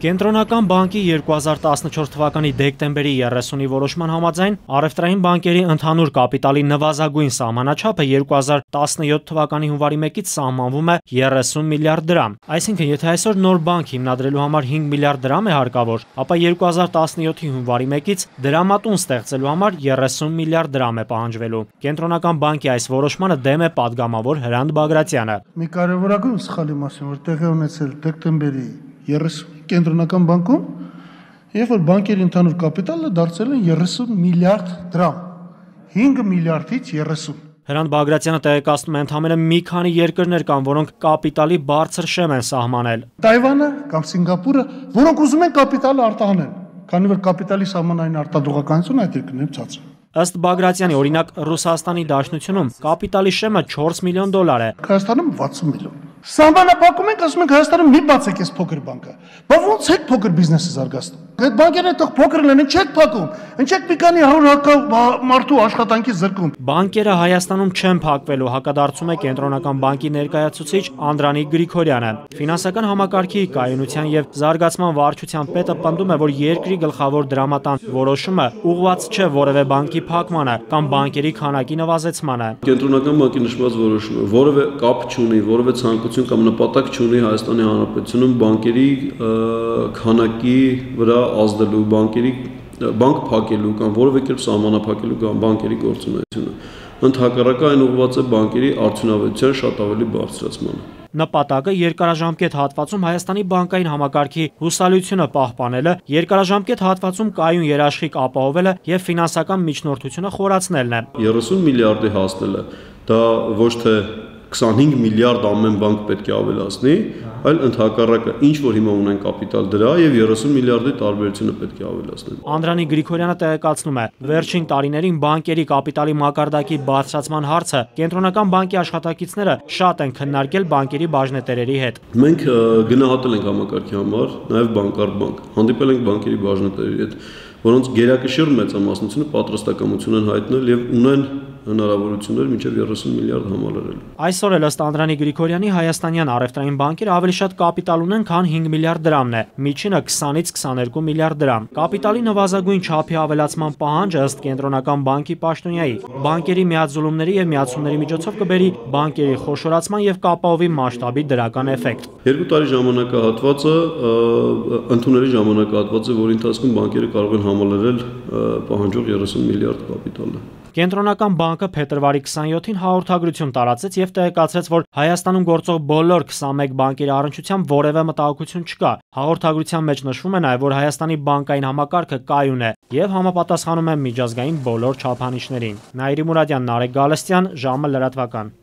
Կենտրոնական բանկի 2014 թվականի դեկտեմբերի 30-ի որոշման համաձայն առևտրային բանկերի ընդհանուր կապիտալի նվազագույն սահմանաչափը 2017 թվականի հունվարի 1-ից սահմանվում է 30 միլիարդ դրամ։ Այսինքն, եթե այսօր նոր բանկ հիմնադրելու համար 5 միլիարդ դրամ է հարկավոր, ապա 2017-ի հունվարի 1-ից դրամատուն ստեղծելու համար 30 միլիարդ դրամ է պահանջվելու։ Կենտրոնական բանկի այս որոշմանը դեմ է падգամավոր Հրանտ Բագրատյանը։ Մի կարևորագույն սխալի մասին, որ տեղի ունեցել դեկտեմբերի 30 Կենտրոնական բանկում, երբ որ բանկերի ընդհանուր կապիտալը դարձել են 30 միլիարդ դրամ, 5 միլիարդից 30։ Հրանտ Բագրատյանը տեղեկացնում է, ընդամենը մի քանի երկրներ կան, որոնք կապիտալի բարձր շեմ են սահմանել։ Թայվանը կամ Սինգապուրը, որոնք ուզում են կապիտալը արտահանել, քանի որ կապիտալի սահմանային արտադրողականությունը այդ երկրներում ցածր է։ Ըստ Բագրատյանի, օրինակ Ռուսաստանի Դաշնությունում կապիտալի շեմը 4 միլիոն դոլար է։ Հայաստանում 60 միլիոն։ Սահմանափակում ենք, ասում ենք Հայաստանում մի բացեք այս փոքր բանկը։ Բա ո՞նց է փոքր բիզնեսը զարգացնում։ Այդ բանկերն այդտեղ փոքր լինեն, չեք փակում։ Ինչեք մի քանի 100 մարդու աշխատանքի զրկում։ Բանկերը Հայաստանում չեն փակվելու, հակադարձում է Կենտրոնական բանկի ներկայացուցիչ Անդրանիկ Գրիգորյանը։ Ֆինանսական համակարգի կայունության եւ զարգացման վարչության պետը պնդում է, որ երկրի գլխավոր դրամատան որոշումը ուղղված չէ որևէ բանկի փակմանը կամ բանկերի քանակի նվազեցմանը։ Կենտրոնական բանկի նշված որոշումը որևէ կապ չունի, որևէ ցանկություն կամ նպատակ չունի Հայաստանի Հանրապետությունում բանկերի քանակի վրա ազդելու, բանկ փակելու կամ որևէ կերպ սահմանափակելու կամ բանկերի գործունեությունը։ Ընդհակառակը այն ուղղված է բանկերի արդյունավետության շատ ավելի բարձրացմանը։ Նպատակը երկարաժամկետ հատվածում Հայաստանի բանկային համակարգի հուսալիությունը պահպանելը, երկարաժամկետ հատվածում կայուն երաշխիք ապահովելը եւ ֆինանսական միջնորդությունը խորացնելն է։ 30 միլիարդի հասնելը դա ոչ թե 25 միլիարդ ամեն բանկ պետք է ավելացնի, այլ ընդհակառակը ինչ որ հիմա ունեն կապիտալ դրա եւ 30 միլիարդի տարբերությունը պետք է ավելացնեն։ Անդրանիկ Գրիգորյանը տեղեկացնում է, վերջին տարիներին բանկերի կապիտալի մակարդակի բարձրացման հարցը Կենտրոնական բանկի աշխատակիցները շատ են քննարկել բանկերի բաժնետերերի հետ։ Մենք գնահատել ենք համակարգի համար նաեւ բանկարբանկ, հանդիպել ենք բանկերի բաժնետերերի հետ, որոնց գերակշիռ մեծամասնությունը պատրաստակամություն են հայտնել եւ ունեն հնարավորություններ մինչև 30 միլիարդ համալրել։ Այսօր էլ ըստ Անդրանիկ Գրիգորյանի հայաստանյան առևտրային բանկերը ավելի շատ կապիտալ ունեն, քան 5 միլիարդ դրամն է, միջինը 20-ից 22 միլիարդ դրամ։ Կապիտալի նվազագույն չափի ավելացման պահանջը ըստ Կենտրոնական բանկի պաշտոնյայի բանկերի միաձուլումների եւ միացումների միջոցով կբերի բանկերի խոշորացման եւ կապահովի մասշտաբի դրական էֆեկտ։ 2 տարի ժամանակահատվածը ընդունելի ժամանակահատվածը, որի ընթացքում բանկերը կարող են համալրել պահանջող 30 միլիարդ կապիտալը։ Կենտրոնական բանկը փետրվարի 27-ին հաղորդագրություն տարածեց եւ տեղեկացրեց, որ Հայաստանում գործող բոլոր 21 բանկերի առնչությամբ որևէ մտահոգություն չկա։ Հաղորդագրության մեջ նշվում է նաեւ, որ Հայաստանի բանկային համակարգը կայուն է եւ համապատասխանում է միջազգային բոլոր չափանիշներին։ Նաիրի Մուրադյան, Նարեկ Գալստյան, ժամը լրատվական։